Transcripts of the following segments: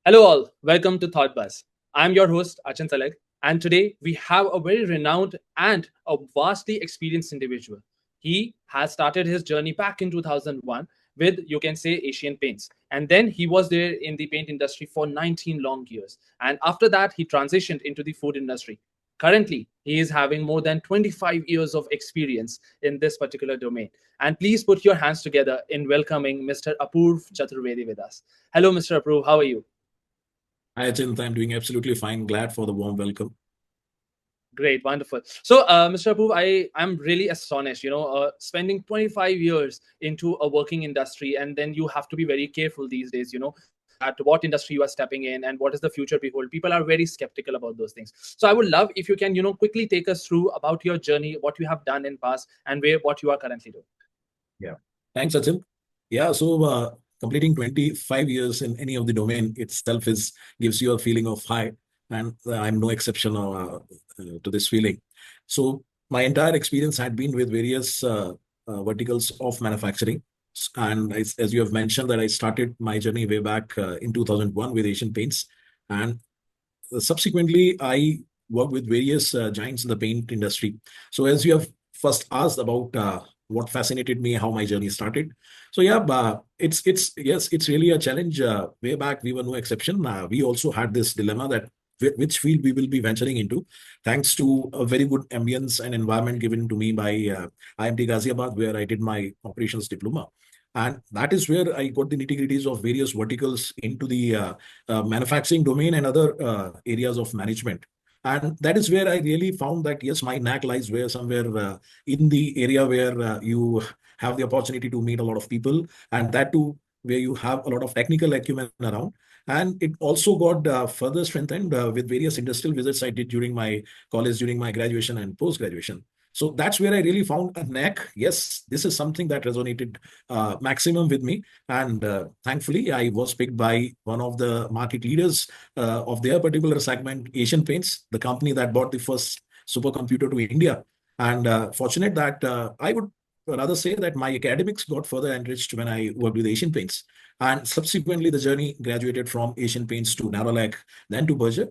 Hello, all. Welcome to Thought Buzz. I'm your host, Achan Talag, and today we have a very renowned and a vastly experienced individual. He has started his journey back in 2001 with, you can say, Asian Paints. And then he was there in the paint industry for 19 long years. And after that, he transitioned into the food industry. Currently, he is having more than 25 years of experience in this particular domain. And please put your hands together in welcoming Mr. Apoorv Chaturvedi with us. Hello, Mr. Apoorv. How are you? Hi, Achint. I'm doing absolutely fine. Glad for the warm welcome. Great, wonderful. So, Mr. Apoorv, I'm really astonished. Spending 25 years into a working industry, and then you have to be very careful these days. That what industry you are stepping in and what is the future behold. People are very skeptical about those things. So, I would love if you can, quickly take us through about your journey, what you have done in past, and where what you are currently doing. Yeah. Thanks, Achint. Yeah, so completing 25 years in any of the domain itself is gives you a feeling of high, and I'm no exception to this feeling. So my entire experience had been with various verticals of manufacturing. And as you have mentioned, that I started my journey way back in 2001 with Asian Paints. And subsequently, I worked with various giants in the paint industry. So as you have first asked about what fascinated me, how my journey started. So yeah, it's yes, it's really a challenge. Way back, we were no exception. We also had this dilemma that which field we will be venturing into, thanks to a very good ambience and environment given to me by IMT Ghaziabad, where I did my operations diploma. And that is where I got the nitty-gritties of various verticals into the manufacturing domain and other areas of management. And that is where I really found that, yes, my knack lies where somewhere in the area where you have the opportunity to meet a lot of people, and that too, where you have a lot of technical acumen around. And it also got further strengthened with various industrial visits I did during my college, during my graduation and post-graduation. So that's where I really found a knack. Yes, this is something that resonated maximum with me. And thankfully, I was picked by one of the market leaders of their particular segment, Asian Paints, the company that brought the first supercomputer to India. And fortunate that I would rather say that my academics got further enriched when I worked with Asian Paints. And subsequently, the journey graduated from Asian Paints to Narolac, then to Berger.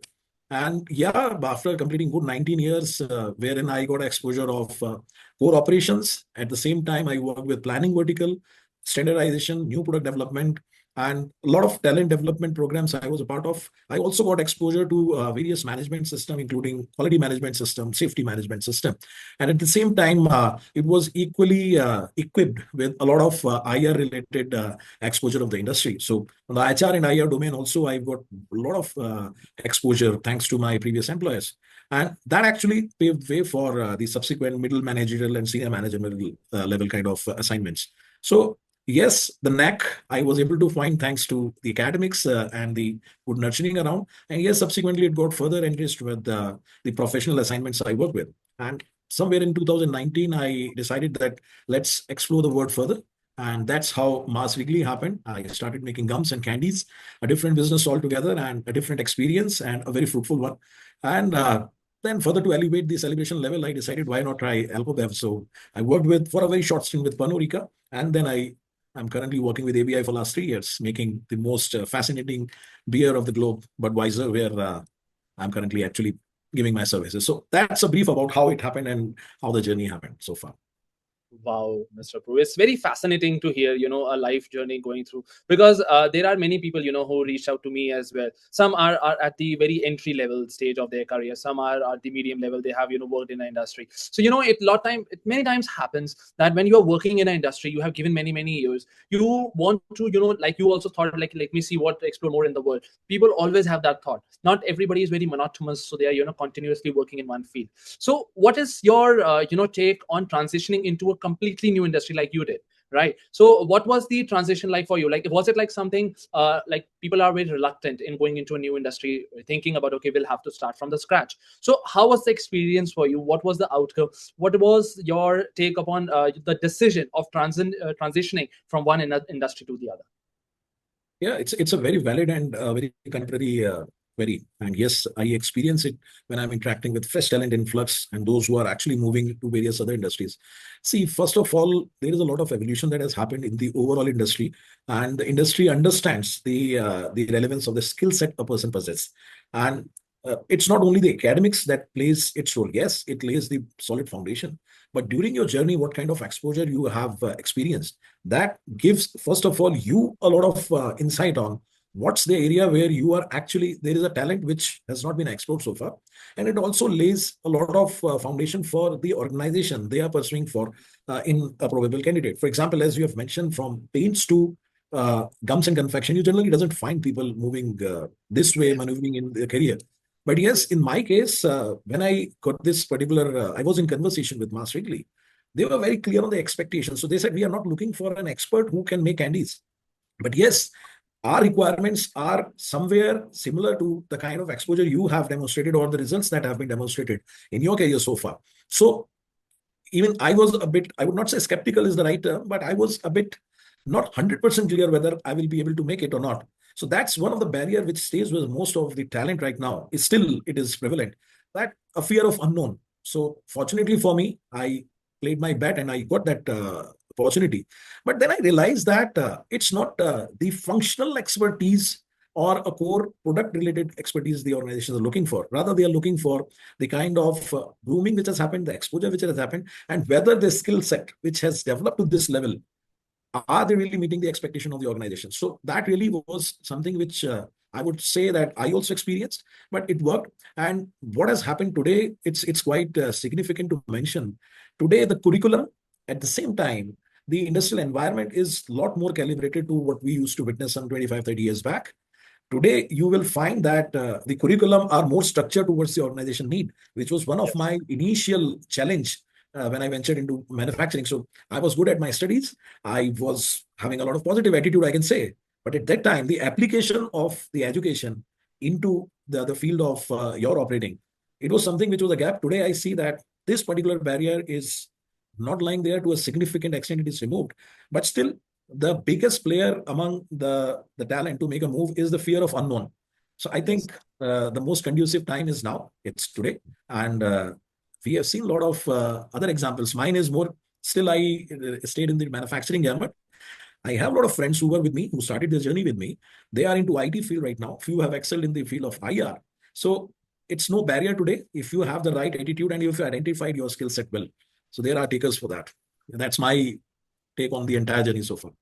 And yeah, after completing good 19 years, wherein I got exposure of core operations. At the same time, I worked with planning vertical, standardization, new product development, and a lot of talent development programs I was a part of. I also got exposure to various management system, including quality management system, safety management system. And at the same time, it was equally equipped with a lot of IR related exposure of the industry. So on the HR and IR domain also, I've got a lot of exposure thanks to my previous employers. And that actually paved way for the subsequent middle managerial and senior managerial level kind of assignments. So yes, the knack I was able to find thanks to the academics and the good nurturing around. And yes, subsequently it got further enriched with the professional assignments I work with. And somewhere in 2019, I decided that let's explore the world further. And that's how Mars Wrigley happened. I started making gums and candies, a different business altogether and a different experience and a very fruitful one. And then further to elevate the celebration level, I decided why not try Alcobev. So I worked with for a very short stint with Pernod Ricard, and then I'm currently working with ABI for last 3 years, making the most fascinating beer of the globe, Budweiser, where I'm currently actually giving my services. So that's a brief about how it happened and how the journey happened so far. Wow, Mr. Prue. It's very fascinating to hear, a life journey going through because there are many people, who reached out to me as well. Some are at the very entry level stage of their career. Some are at the medium level. They have, worked in the industry. So, it many times happens that when you are working in an industry, you have given many, many years. You want to, like you also thought, like, let me see what to explore more in the world. People always have that thought. Not everybody is very monotonous. So they are, continuously working in one field. So what is your take on transitioning into a completely new industry like you did, right? So what was the transition like for you? Like, was it like something like people are very reluctant in going into a new industry, thinking about, okay, we'll have to start from the scratch. So how was the experience for you? What was the outcome? What was your take upon the decision of transitioning from one industry to the other? Yeah, it's a very valid and very contemporary query. And yes, I experience it when I'm interacting with fresh talent influx and those who are actually moving to various other industries. See, first of all, there is a lot of evolution that has happened in the overall industry, and the industry understands the relevance of the skill set a person possesses. And it's not only the academics that plays its role. Yes, it lays the solid foundation, but during your journey, what kind of exposure you have experienced, that gives, first of all, you a lot of insight on what's the area where you are actually, there is a talent which has not been explored so far. And it also lays a lot of foundation for the organization they are pursuing for in a probable candidate. For example, as you have mentioned, from paints to gums and confection, you generally doesn't find people moving this way, Yeah. maneuvering in their career. But yes, in my case, when I got this particular, I was in conversation with Mass Wrigley. They were very clear on the expectations. So they said, we are not looking for an expert who can make candies. But yes, our requirements are somewhere similar to the kind of exposure you have demonstrated or the results that have been demonstrated in your career so far. So even I was a bit, I would not say skeptical is the right term, but I was a bit not 100% clear whether I will be able to make it or not. So that's one of the barrier which stays with most of the talent right now. Is still, it is prevalent, that a fear of unknown. So fortunately for me, I played my bet and I got that opportunity. But then I realized that it's not the functional expertise or a core product related expertise the organizations are looking for. Rather, they are looking for the kind of grooming which has happened, the exposure which has happened, and whether the skill set which has developed to this level, are they really meeting the expectation of the organization? So that really was something which I would say that I also experienced, but it worked. And what has happened today, it's quite significant to mention. Today, the curriculum, at the same time, the industrial environment is a lot more calibrated to what we used to witness some 25, 30 years back. Today, you will find that the curriculum are more structured towards the organization need, which was one of Yes. my initial challenge when I ventured into manufacturing. So I was good at my studies. I was having a lot of positive attitude, I can say. But at that time, the application of the education into the field of your operating, it was something which was a gap. Today, I see that this particular barrier is not lying there to a significant extent. It is removed, but still the biggest player among the talent to make a move is the fear of unknown. So I Yes. think the most conducive time is now. It's today, and we have seen a lot of other examples. Mine is more. Still, I stayed in the manufacturing gamut. I have a lot of friends who were with me, who started their journey with me. They are into IT field right now. Few have excelled in the field of IR. So it's no barrier today if you have the right attitude and if you identified your skill set well. So there are takers for that. That's my take on the entire journey so far.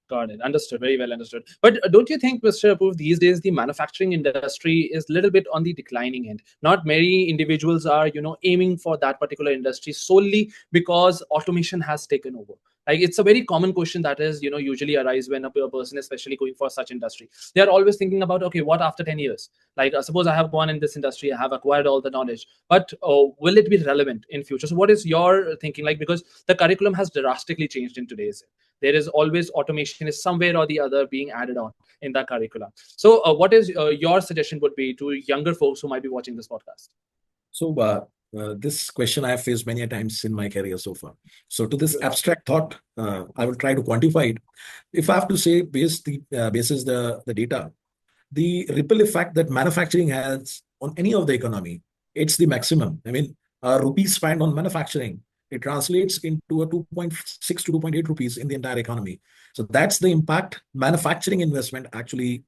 Got it. Understood. Very well understood. But don't you think, Mr. Apoorv, these days the manufacturing industry is a little bit on the declining end? Not many individuals are, aiming for that particular industry solely because automation has taken over. Like it's a very common question that is, usually arise when a person, especially going for such industry, they are always thinking about, okay, what after 10 years? Like suppose I have gone in this industry, I have acquired all the knowledge, but will it be relevant in future? So what is your thinking like? Because the curriculum has drastically changed in today's. There is always automation is somewhere or the other being added on in the curriculum. So what is your suggestion would be to younger folks who might be watching this podcast? So this question I have faced many times in my career so far. So to this Good. abstract thought, I will try to quantify it. If I have to say, basis the data, the ripple effect that manufacturing has on any of the economy, it's the maximum. I mean, rupees spent on manufacturing, it translates into a 2.6 to 2.8 rupees in the entire economy. So that's the impact manufacturing investment actually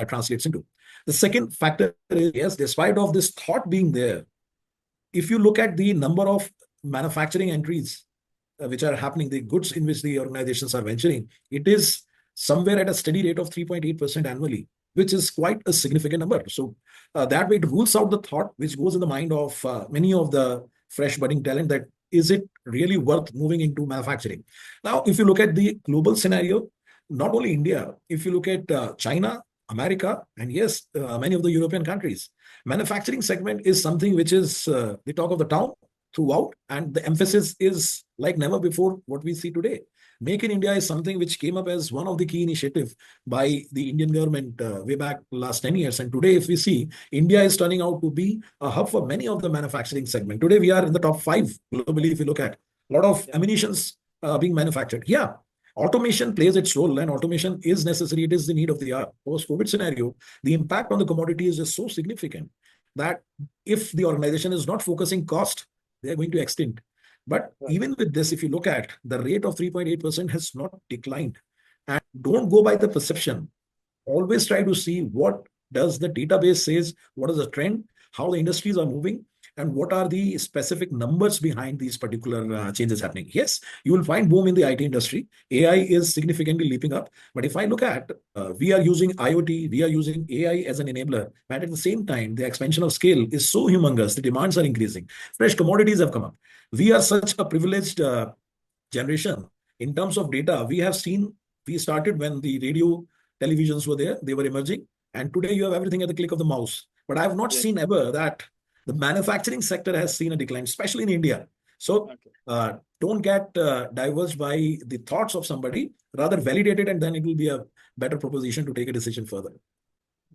translates into. The second factor is, yes, despite of this thought being there, if you look at the number of manufacturing entries which are happening, the goods in which the organizations are venturing, it is somewhere at a steady rate of 3.8% annually, which is quite a significant number. So that way it rules out the thought which goes in the mind of many of the fresh budding talent that is it really worth moving into manufacturing? Now, if you look at the global scenario, not only India, if you look at China, America, and yes, many of the European countries, manufacturing segment is something which is the talk of the town throughout, and the emphasis is like never before what we see today. Make in India is something which came up as one of the key initiatives by the Indian government way back last 10 years. And today, if we see, India is turning out to be a hub for many of the manufacturing segment. Today, we are in the top 5 globally. If you look at a lot of Yeah. ammunitions being manufactured. Yeah, Automation plays its role, and automation is necessary. It is the need of the hour. Post-COVID scenario, the impact on the commodities is so significant that if the organization is not focusing cost, they are going to extinct. But Right. even with this, if you look at the rate of 3.8% has not declined. And don't go by the perception. Always try to see what does the database says, what is the trend, how the industries are moving, and what are the specific numbers behind these particular changes happening. Yes, you will find boom in the IT industry. AI is significantly leaping up. But if I look at, we are using IoT, we are using AI as an enabler, and at the same time, the expansion of scale is so humongous, the demands are increasing. Fresh commodities have come up. We are such a privileged generation. In terms of data, we have seen, we started when the radio televisions were there, they were emerging, and today you have everything at the click of the mouse. But I have not Yes. seen ever that the manufacturing sector has seen a decline, especially in India. So Okay. don't get diverged by the thoughts of somebody, rather validate it, and then it will be a better proposition to take a decision further.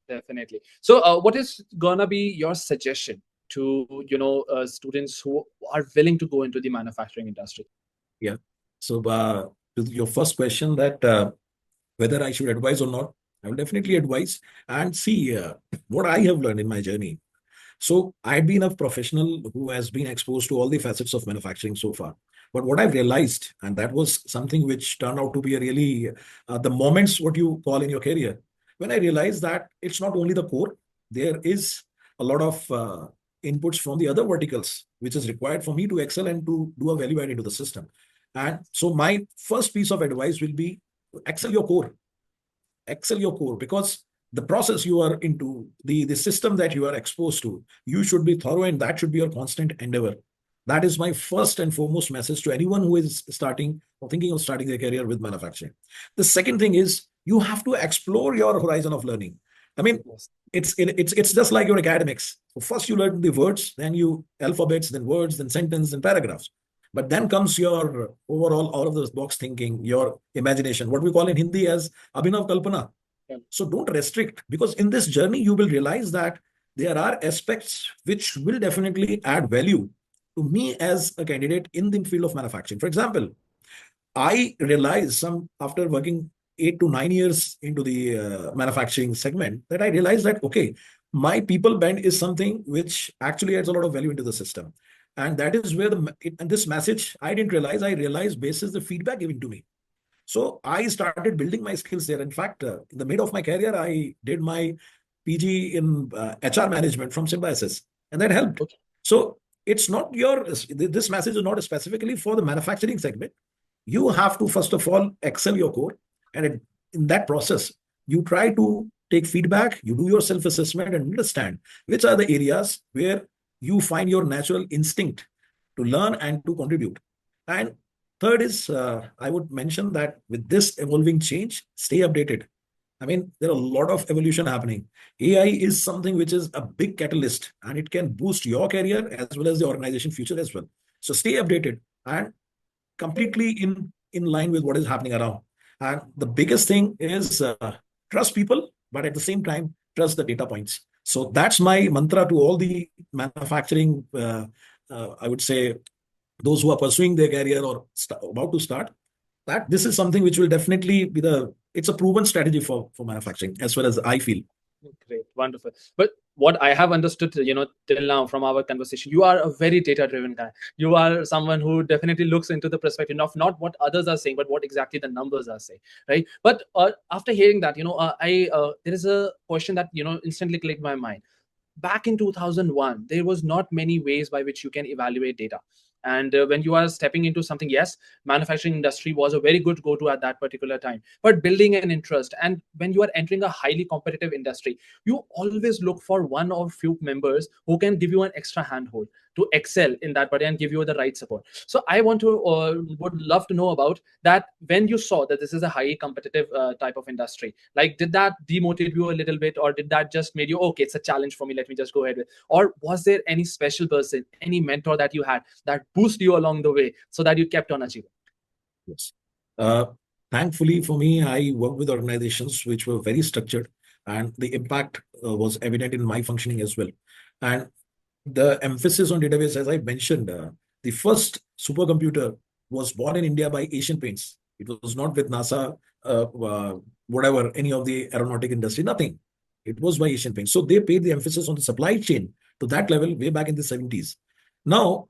Definitely. So, what is gonna be your suggestion to students who are willing to go into the manufacturing industry? Yeah. So to your first question, that whether I should advise or not, I will definitely advise and see what I have learned in my journey. So I've been a professional who has been exposed to all the facets of manufacturing so far. But what I've realized, and that was something which turned out to be a really the moments what you call in your career, when I realized that it's not only the core, there is a lot of inputs from the other verticals, which is required for me to excel and to do a value add into the system. And so my first piece of advice will be excel your core, excel your core, because the process you are into, the system that you are exposed to, you should be thorough, and that should be your constant endeavor. That is my first and foremost message to anyone who is starting or thinking of starting their career with manufacturing. The second thing is you have to explore your horizon of learning. I mean, Yes. it's just like your academics. So first you learn the words, then you alphabets, then words, then sentence, then paragraphs. But then comes your overall out of the box thinking, your imagination, what we call in Hindi as Abhinav Kalpana. Yeah. So don't restrict, because in this journey, you will realize that there are aspects which will definitely add value to me as a candidate in the field of manufacturing. For example, I realized some after working 8 to 9 years into the manufacturing segment that I realized that, okay, my people bend is something which actually adds a lot of value into the system. And that is where and this message I didn't realize, I realized basis the feedback given to me. So I started building my skills there. In fact, in the mid of my career, I did my PG in HR management from Symbiosis, and that helped. Okay. So it's not this message is not specifically for the manufacturing segment. You have to, first of all, excel your core. And in that process, you try to take feedback, you do your self assessment and understand which are the areas where you find your natural instinct to learn and to contribute. And third is, I would mention that with this evolving change, stay updated. I mean, there are a lot of evolution happening. AI is something which is a big catalyst, and it can boost your career as well as the organization future as well. So stay updated and completely in line with what is happening around. And the biggest thing is trust people, but at the same time, trust the data points. So that's my mantra to all the manufacturing, I would say, those who are pursuing their career or about to start, that this is something which will definitely be it's a proven strategy for manufacturing, as well as I feel. Great, wonderful. But what I have understood, till now from our conversation, you are a very data-driven guy. You are someone who definitely looks into the perspective of not what others are saying, but what exactly the numbers are saying, right? But after hearing that, I there is a question that instantly clicked my mind. Back in 2001, there was not many ways by which you can evaluate data. And when you are stepping into something, yes, manufacturing industry was a very good go-to at that particular time, but building an interest, and when you are entering a highly competitive industry, you always look for one or few members who can give you an extra handhold to excel in that body and give you the right support. So I would love to know about that. When you saw that this is a highly competitive type of industry, like, did that demotivate you a little bit, or did that just made you, okay, it's a challenge for me, let me just go ahead with, or was there any special person, any mentor that you had that boost you along the way so that you kept on achieving? Yes. Uh, Thankfully for me, I work with organizations which were very structured, and the impact was evident in my functioning as well. And the emphasis on database, as I mentioned, the first supercomputer was born in India by Asian Paints. It was not with NASA, whatever, any of the aeronautic industry, nothing. It was by Asian Paints. So they paid the emphasis on the supply chain to that level way back in the 70s. Now,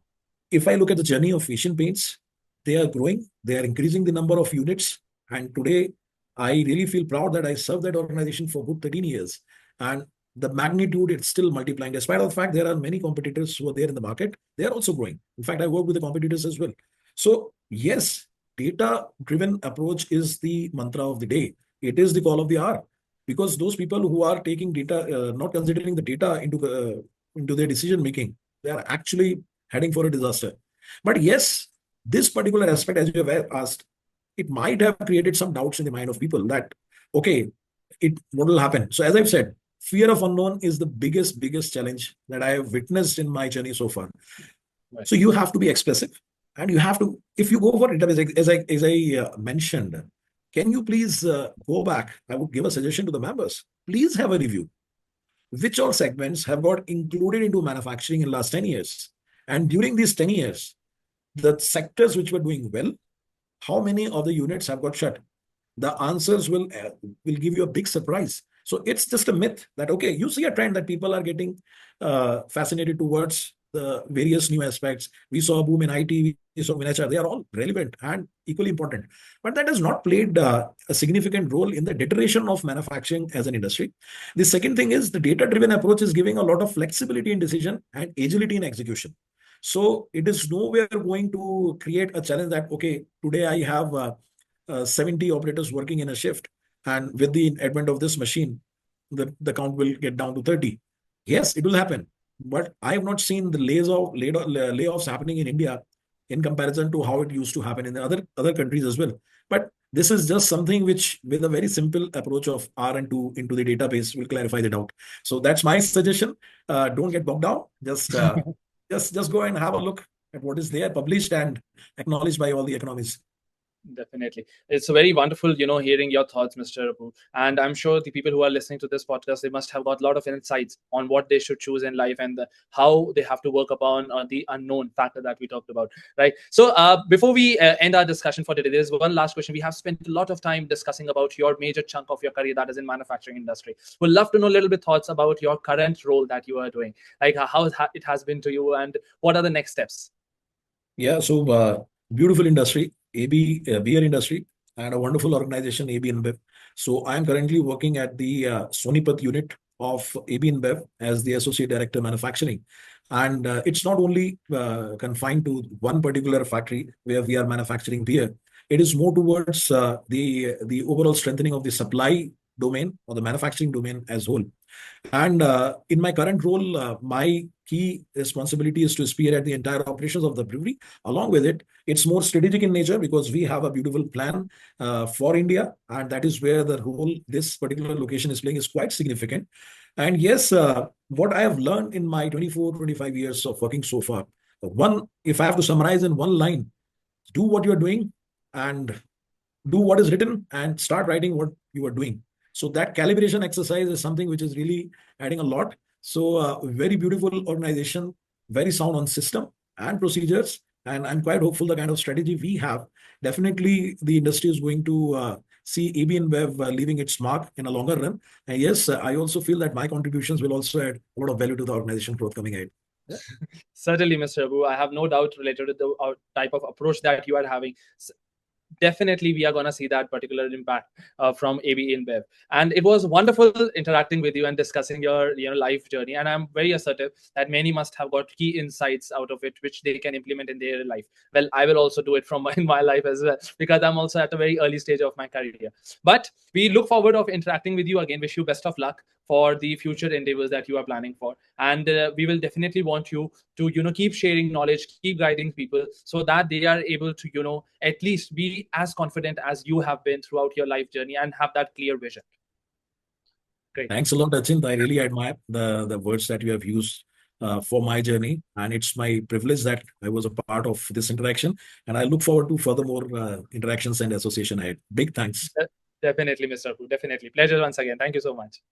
if I look at the journey of Asian Paints, they are growing, they are increasing the number of units. And today, I really feel proud that I served that organization for good 13 years. And the magnitude, it's still multiplying. Despite the fact there are many competitors who are there in the market, they are also growing. In fact, I work with the competitors as well. So, yes, data-driven approach is the mantra of the day. It is the call of the hour. Because those people who are taking data, not considering the data into their decision making, they are actually heading for a disaster. But yes, this particular aspect, as you have asked, it might have created some doubts in the mind of people that, okay, what will happen? So as I've said, fear of unknown is the biggest challenge that I have witnessed in my journey so far. Right. So you have to be expressive, and you have to, if you go for it, as I mentioned, can you please go back? I would give a suggestion to the members. Please have a review. Which all segments have got included into manufacturing in last 10 years? And during these 10 years, the sectors which were doing well, how many of the units have got shut? The answers will give you a big surprise. So it's just a myth that, okay, you see a trend that people are getting fascinated towards the various new aspects. We saw a boom in IT, we saw in HR. They are all relevant and equally important. But that has not played a significant role in the deterioration of manufacturing as an industry. The second thing is the data-driven approach is giving a lot of flexibility in decision and agility in execution. So it is nowhere going to create a challenge that, okay, today I have 70 operators working in a shift, and with the advent of this machine, the count will get down to 30. Yes, it will happen. But I have not seen the layoffs happening in India in comparison to how it used to happen in the other countries as well. But this is just something which, with a very simple approach of R and 2 into the database, will clarify the doubt. So that's my suggestion. Don't get bogged down. Just go and have a look at what is there, published and acknowledged by all the economists. Definitely. It's very wonderful, hearing your thoughts, Mr. Apoorv. And I'm sure the people who are listening to this podcast, they must have got a lot of insights on what they should choose in life and how they have to work upon the unknown factor that we talked about, right? So before we end our discussion for today, there's one last question. We have spent a lot of time discussing about your major chunk of your career that is in manufacturing industry. We'd love to know a little bit thoughts about your current role that you are doing, like how it has been to you and what are the next steps? Yeah, so beautiful industry, AB beer industry, and a wonderful organization, AB InBev. So I am currently working at the Sonipat unit of AB InBev as the associate director manufacturing, and it's not only confined to one particular factory where we are manufacturing beer. It is more towards the overall strengthening of the supply domain or the manufacturing domain as whole. And in my current role, my key responsibility is to spearhead the entire operations of the brewery. Along with it, it's more strategic in nature because we have a beautiful plan for India, and that is where the role this particular location is playing is quite significant. And yes, what I have learned in my 24, 25 years of working so far, if I have to summarize in one line, do what you're doing and do what is written and start writing what you are doing. So that calibration exercise is something which is really adding a lot. So very beautiful organization, very sound on system and procedures. And I'm quite hopeful the kind of strategy we have, definitely the industry is going to see AB InBev leaving its mark in a longer run. And yes, I also feel that my contributions will also add a lot of value to the organization growth coming ahead. Yeah. Certainly, Mr. Abu. I have no doubt related to the type of approach that you are having. Definitely we are going to see that particular impact from AB InBev. And it was wonderful interacting with you and discussing your life journey. And I'm very assertive that many must have got key insights out of it, which they can implement in their life. Well, I will also do it in my life as well, because I'm also at a very early stage of my career. But we look forward of interacting with you again. Wish you best of luck for the future endeavors that you are planning for. And we will definitely want you to keep sharing knowledge, keep guiding people so that they are able to at least be as confident as you have been throughout your life journey and have that clear vision. Great. Thanks a lot, Achint. I really admire the words that you have used for my journey, and it's my privilege that I was a part of this interaction, and I look forward to furthermore interactions and association ahead. Big thanks. Definitely, Mr. Apu. Definitely. Pleasure once again. Thank you so much.